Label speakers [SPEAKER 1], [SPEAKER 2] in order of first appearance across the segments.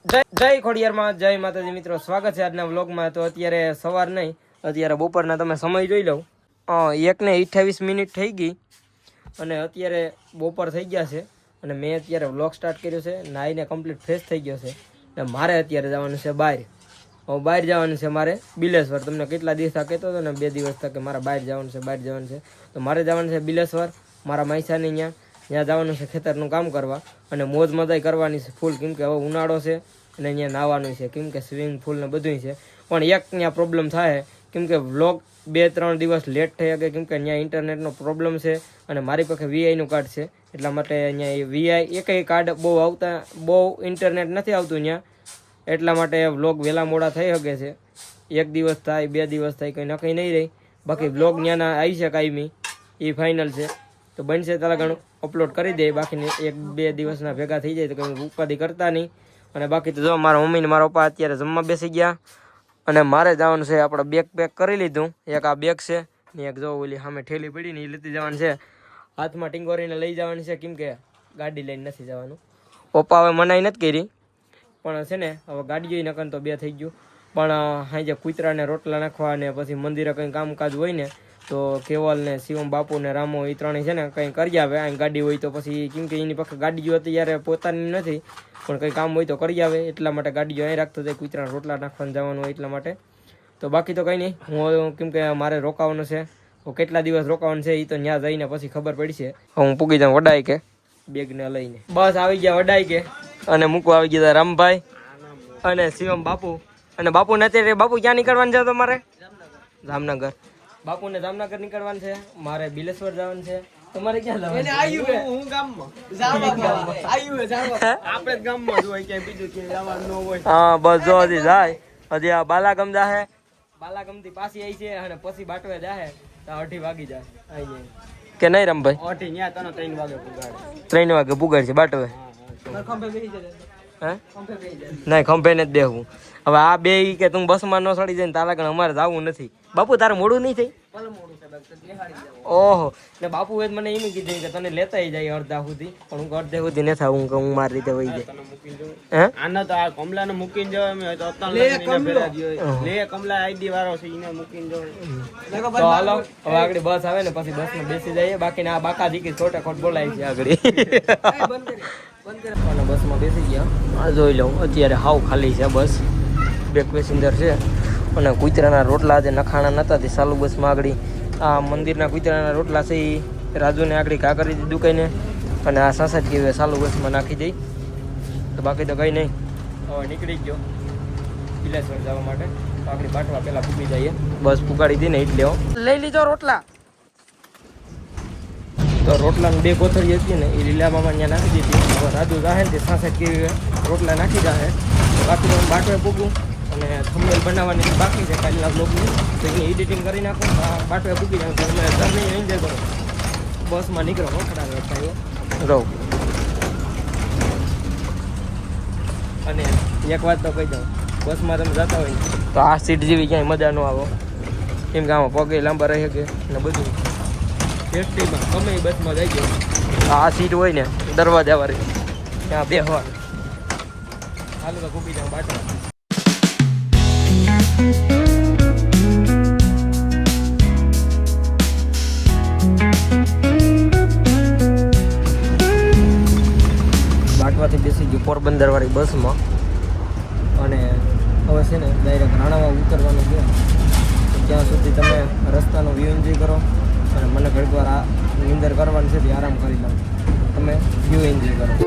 [SPEAKER 1] જય ખોડિયારમાં જય માતાજી મિત્રો, સ્વાગત છે આજના વ્લોગમાં। તો અત્યારે સવાર નહીં, અત્યારે બપોરના તમે સમય જોઈ લો, 1:28 થઈ ગઈ અને અત્યારે બપોર થઈ ગયા છે અને મેં અત્યારે વ્લોગ સ્ટાર્ટ કર્યો છે। નાહીને કમ્પ્લીટ ફ્રેશ થઈ ગયો છે અને મારે અત્યારે જવાનું છે બહાર જવાનું છે મારે બિલેશ્વર। તમને કેટલા દિવસ કહેતો હતો ને, 2 દિવસ તક કે મારા બહાર જવાનું છે તો મારે જવાનું છે બિલેશ્વર, મારા માઈસાની ત્યાં જવાનું છે ખેતરનું કામ કરવા અને મોજ મજાઈ કરવાની છે ફૂલ, કેમ કે હવે ઉનાળો છે અને અહીંયા નાહવાનું છે, કેમ કે સ્વિમિંગ પૂલ ને બધું છે। પણ એક ત્યાં પ્રોબ્લેમ થાય, કેમ કે વ્લોગ 2-3 દિવસ લેટ થઈ શકે, કેમ કે અહીંયા ઇન્ટરનેટનો પ્રોબ્લેમ છે અને મારી પાસે વીઆઈનું કાર્ડ છે, એટલા માટે અહીંયા વીઆઈ એકય કાર્ડ બહુ ઇન્ટરનેટ નથી આવતું ત્યાં, એટલા માટે વ્લોગ વહેલા મોડા થઈ શકે છે। 1 દિવસ થાય 2 દિવસ થાય કંઈ નક્કી નહીં રહી, બાકી વ્લોગ ત્યાંના આવી છે કાયમી એ ફાઇનલ છે। તો બનશે તારા ઘણું અપલોડ કરી દે, બાકીને 1-2 દિવસના ભેગા થઈ જાય તો કંઈ ઉપાધિ કરતા નહીં। અને બાકી તો જો મારા મમ્મી ને મારા પપ્પા અત્યારે જમવા બેસી ગયા અને મારે જવાનું છે, આપણે બેગ પેક કરી લીધું, એક આ બેગ છે ને એક જો ઓલી સામે ઠેલી પડી ને એ લેતી જવાનું છે, હાથમાં ટીંગોરીને લઈ જવાની છે, કેમ કે ગાડી લઈને નથી જવાનું। પપ્પા હવે મનાઈ નથી કરી, પણ છે ને હવે ગાડીઓ નકન તો 2 થઈ ગયું, પણ હાજે કૂતરાને રોટલા નાખવા અને પછી મંદિરે કંઈ કામકાજ હોય ને તો કેવલ ને શિવમ બાપુ ને રામો એ ત્રણેય છે ને કંઈ કરી આવે, અહીં ગાડી હોય તો પછી, કેમ કે એની પાસે ગાડીઓ અત્યારે પોતાની નથી પણ કંઈ કામ હોય તો કરી આવે, એટલા માટે ગાડીઓ અહીં રાખતો જાય, કૂતરાને રોટલા નાખવાનું જવાનું હોય એટલા માટે। તો બાકી તો કંઈ નહીં, હું કેમ કે મારે રોકાવાનું છે, કેટલા દિવસ રોકાવાનું છે એ તો ત્યાં જઈને પછી ખબર પડશે। હું પૂગી જાઉં વડાઈ કે બેગને લઈને, બસ આવી ગયા વડાઈ કે અને મૂકવા આવી ગયા રામભાઈ અને શિવમ બાપુ। અને બાપુ ને અત્યારે બાપુ ક્યાં નીકળવાનું છે તમારે? જામનગર। બાપુને જામનગર નીકળવાનું છે, મારે બિલેશ્વર જવાનું છે, તમારે ક્યાં જવાનું છે? હું ગામમાં આપણે ગામમાં જ હોય, ક્યાંય બીજું ક્યાંય જવાનું ન હોય। હા બસ જો હજી જાય, હજી આ બાલાગમ જાહે, બાલાગમ થી પાછી આવી છે અને પછી બાટવે જાહે તો 2:30 વાગી જાય કે નહીં રામભાઈ? 3 વાગે પુગાડ છે બાટવે। નહીં ખંભે નથી દેવું હવે, આ બે કે તું બસમાં ન ચડી જાય ને તારા કણ અમારે જવું નથી। બાપુ તારે મોડું નહીં થઈ? ઓહો, ને બાપુ એ મને એમ કીધું કે તને લેતા જાય અડધા સુધી, પણ હું અડધે સુધી નથી આવું, હું મારી રીતે વહી જાય। આને તો આ કમલાને મૂકીને જવાય, અમે તો કમલા આઈડી વાળો છે એને મૂકીને જવાય। તો હાલો હવે આગળ બસ આવે ને પછી બસમાં બેસી જઈએ, બાકી આ બાકા દીકી ખોટે ખોટ બોલાય છે આગળ। અને બસમાં બેસી ગયા, જોઈ લઉં અત્યારે હાવ ખાલી છે બસ, 2 પેસેન્જર છે અને કૂતરાના રોટલા આજે નખાણા નહોતા તે ચાલુ બસમાં આગળ આ મંદિરના કૂતરાના રોટલા છે એ રાજુને આગળ ઘા કરી દીધું કહીને, અને આ સાસઠ કેવી ચાલુ બસમાં નાખી દઈ। તો બાકી તો કંઈ નહીં, હવે નીકળી ગયો બિલેશ્વર જવા માટે, તો આગળ બાટવા પહેલાં પૂકી જઈએ, બસ પુગાડી દઈને એટલે લઈ લીધો રોટલા। તો રોટલાની 2 કોથળી હતી ને એ લીલામાં ત્યાં નાખી દીધી, હવે રાજુ જાહે ને તે 66 કેવી રોટલા નાખી જાહે, બાકી તો બાટવે પૂગું અને થંબનેલ બનાવવાની બાકી છે કાલના બ્લોગની, તો એ એડિટિંગ કરી નાખું, બાટવે પૂગી જાઉં, તમે જર્ની એન્જોય કરો, બસમાં નીકળો રોકડા થયો રહો। અને એક વાત તો કહી દઉં, બસમાં તમે જતા હોય તો આ સીટ જેવી ક્યાંય મજા ન આવો, કેમ કે આમાં પગે લાંબા રહી શકે ને બધું, એસટીમાં ગમે એ બસમાં જઈ ગયો આ સીટ હોય ને દરવાજા વાળી ત્યાં બેસવાનું। હાલો તો કૂપી જાઉં બાટવા। બાટવાથી બેસી ગયું પોરબંદર વાળી બસમાં અને હવે છે ને ડાયરેક્ટ રાણાવા ઉતરવાનું છે, ત્યાં સુધી તમે રસ્તાનો વ્યૂ એન્જોય કરો અને મને ઘડીક વાર આ નીંદર કરવાની છે, આરામ કરી લઉં, તમે વ્યૂ એન્જોય કરો।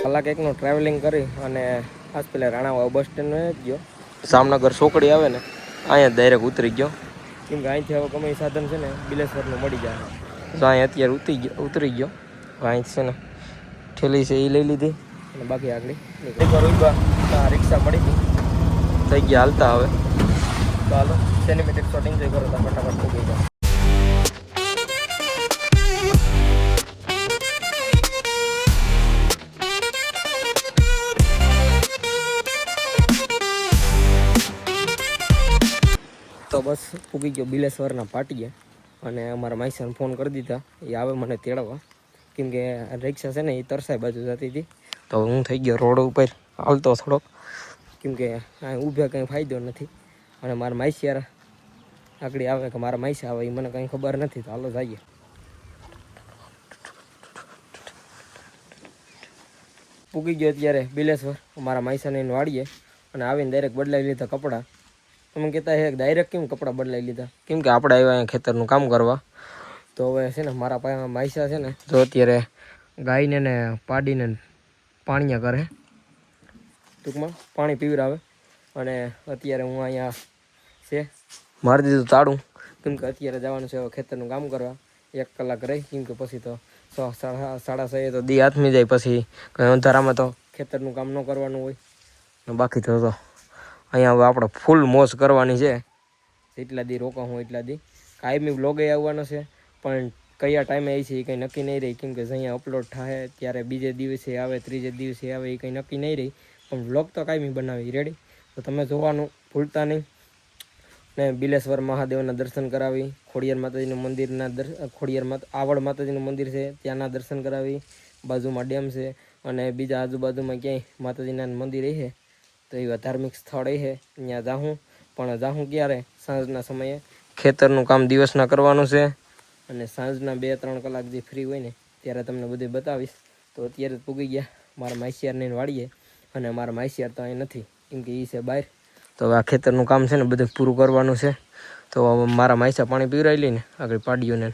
[SPEAKER 1] કલાક એકનું ટ્રાવેલિંગ કરી અને આજ પેલા રાણાવા બસ સ્ટેન્ડ ગયો, જામનગર ચોકડી આવે ને અહીંયા ડાયરેક્ટ ઉતરી ગયો, કેમ કે અહીંથી હવે ગમે સાધન છે ને બિલેશ્વરનું મળી જાય, તો અહીં અત્યારે ઉતરી ગયો। અહીં છે ને ઠેલી છે એ લઈ લીધી અને બાકી આગળ એકવાર રિક્ષા મળી ગઈ, થઈ ગયા હાલતા હવે। તો હાલો સિનેમેટિક શોટ એન્જોય કરો તો ફટાફટ પહોંચી જાઓ। બસ પૂગી ગયો બિલેશ્વરના પાટીએ અને અમારા માઈસાને ફોન કરી દીધા એ આવે મને તેડવા, કેમ કે રિક્ષા છે ને એ તરસાઈ બાજુ જતી હતી. તો હું થઈ ગયો રોડ ઉપર હાલતો થોડોક, કેમ કે ઊભે કંઈ ફાયદો નથી. અને મારા માઈસિયાર આગળ આવે કે મારા માઈસા આવે એ મને કંઈ ખબર નથી. તો હાલો જઈએ. પૂગી ગયો અત્યારે બિલેશ્વર મારા માઈસાને વાળીએ અને આવીને ડાયરેક્ટ બદલાવી લીધા કપડાં. તમે કહેતા હે ડાયરેક્ટ કેમ કપડાં બદલાવી લીધા? કેમ કે આપણે આવ્યા અહીંયા ખેતરનું કામ કરવા. તો હવે છે ને મારા પાસે માઈસા છે ને તો અત્યારે ગાયને ને પાડીને પાણીયા કરે, ટૂંકમાં પાણી પીવડાવે. અને અત્યારે હું અહીંયા છે મારી દીધું તાળું, કેમ કે અત્યારે જવાનું છે ખેતરનું કામ કરવા. 1 કલાક રહી, કેમ કે પછી તો 6:30 તો દી હાથમી જાય. પછી કંઈ અંધારામાં તો ખેતરનું કામ ન કરવાનું હોય. બાકી તો અહીંયા હવે આપણે ફૂલ મોજ કરવાની છે. જેટલા દી રોકા હું એટલા દી કાયમી બ્લોગે આવવાનો છે, પણ કયા ટાઈમે આવી છે એ કંઈ નક્કી નહીં રહી. કેમ કે અહીંયા અપલોડ થાય ત્યારે બીજે દિવસે આવે, ત્રીજે દિવસે આવે, એ કંઈ નક્કી નહીં રહી. પણ બ્લોગ તો કાયમી બનાવી રેડી. તો તમે જોવાનું ભૂલતા નહીં. ને બિલેશ્વર મહાદેવના દર્શન કરાવી, ખોડિયાર માતાજીનું મંદિરના ખોડિયાર આવડ માતાજીનું મંદિર છે ત્યાંના દર્શન કરાવી. બાજુમાં ડેમ છે અને બીજા આજુબાજુમાં ક્યાંય માતાજીના મંદિર છે તો એવા ધાર્મિક સ્થળ છે ત્યાં જાઉં. પણ જાઉં ક્યારે? સાંજના સમયે. ખેતરનું કામ દિવસના કરવાનું છે અને સાંજના 2-3 કલાક જે ફ્રી હોય ને ત્યારે તમને બધું બતાવીશ. તો અત્યારે પૂગી ગયા મારા માઈસિયારને વાળીએ અને મારા માઈસિયાર તો અહીં નથી, કેમ કે એ છે બહાર. તો હવે આ ખેતરનું કામ છે ને બધું પૂરું કરવાનું છે. તો મારા માઈસા પાણી પીવરાવી લઈને આગળ પાડીઓને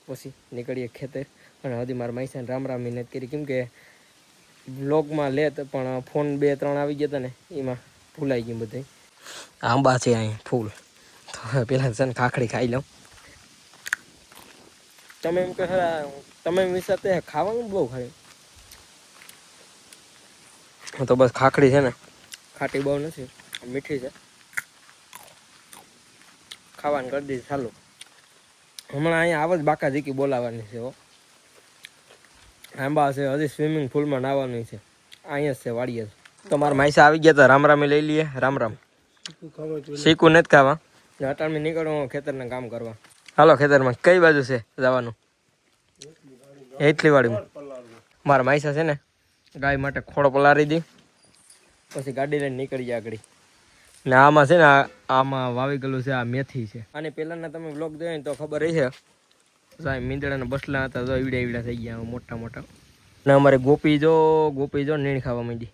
[SPEAKER 1] પછી નીકળીએ ખેતર. અને હજી મારા માઈસાને રામ રામ નથી કરી, કેમ કે બ્લોગમાં લેત પણ ફોન 2-3 આવી ગયા હતા ને એમાં ભૂલાઈ ગયું બધું. આંબા છે અહીં ફૂલ, તો પેલા છે ને ખાખડી ખાઈ લઉં. તમે એમ કહે તમે એમ વિચારતે ખાવાનું બહુ ખાય તો બસ ખાખડી છે ને ખાટી બહુ નથી, મીઠી છે. ખાવાનું કરી દીધી ચાલુ. હમણાં અહીંયા આવ જ બાકા જીકી બોલાવવાની છે. આંબા છે, હજી સ્વિમિંગ પુલમાં નાહવાનું છે. અહીંયા જ છે વાડીએ. તો મારા માઈસા આવી ગયા હતા, રામ રામી લઈ લઈએ. રામ રામ. શીખું નથી ખાવા, અટાણમાં નીકળવું ખેતરના કામ કરવા. હાલો ખેતરમાં કઈ બાજુ છે જવાનું? એટલી વાડીમાં. મારા માઈસા છે ને ગાય માટે ખોળો પલારી દી, પછી ગાડી લઈને નીકળી જાય આગળ. ને આમાં છે ને આમાં વાવી ગયેલું છે આ મેથી છે. અને પહેલાંના તમે બ્લોગ જોયો ને તો ખબર છે સાહેબ મીંદડાના બસલા હતા તો ઈવડા થઈ ગયા મોટા મોટા. ને અમારે ગોપી જો નીણ ખાવા માંડી.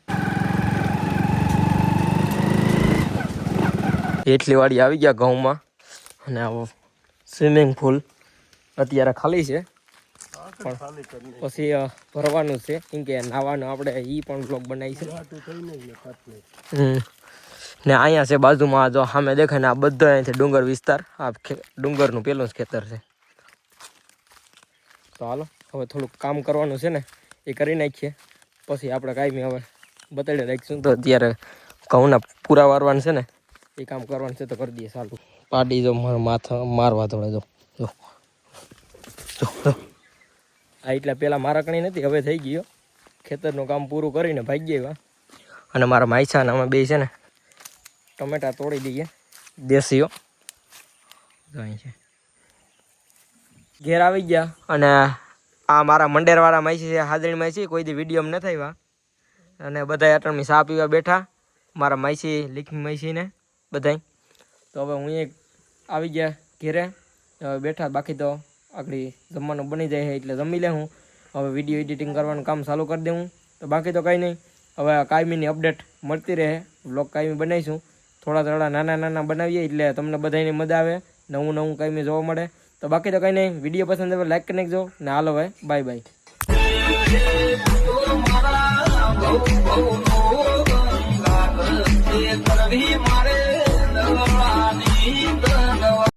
[SPEAKER 1] એટલી વાડી આવી ગયા ઘઉંમાં. અને આવો સ્વિમિંગ પુલ અત્યારે ખાલી છે, પણ પછી ભરવાનું છે, કેમ કે નાવાનું આપણે એ પણ બ્લોગ બનાવી છે. ને અહીંયા છે બાજુમાં જો સામે દેખાય ને આ બધો અહીંથી ડુંગર વિસ્તાર, આ ડુંગરનું પેલું જ ખેતર છે. તો હાલો હવે થોડુંક કામ કરવાનું છે ને એ કરી નાખીએ, પછી આપણે કાંઈ હવે બતાડી રાખીશું. તો અત્યારે ઘઉંના પૂરા વારવાનું છે ને એ કામ કરવાનું છે તો કરી દઈએ ચાલુ. પાડી જો માથા મારવા થોડે જો આ એટલા પહેલાં મારા કણી નથી, હવે થઈ ગયો. ખેતરનું કામ પૂરું કરીને ભાગી ગયા. અને મારા માઈસા ને અમે બે છે ને ટમેટા તોડી દઈએ દેશીઓ. અહીં છે ઘેર આવી ગયા. અને આ મારા મંડેરવાળા માઈસી છે, હાજરી માઈસી, કોઈ દી વિડીયો નથી આવ્યા. અને બધા અટણમી ચા પીવા બેઠા, મારા માઈસી લીખી માઈસીને બધાય. તો હવે હું એક આવી ગયા ઘેરે, હવે બેઠા. બાકી તો આગળ જમવાનું બની જાય છે એટલે જમી લે. હું હવે વિડીયો એડિટિંગ કરવાનું કામ ચાલુ કરી દઉં. તો બાકી તો કંઈ નહીં, હવે કાયમીની અપડેટ મળતી રહે. વ્લોગ કાયમી બનાવીશું, થોડા નાના બનાવીએ એટલે તમને બધાની મજા આવે, નવું કાયમી જોવા મળે. તો બાકી તો કંઈ નહીં, વિડીયો પસંદ આવે લાઈક કરી નાખજો ને હાલો ભાઈ બાય બાય.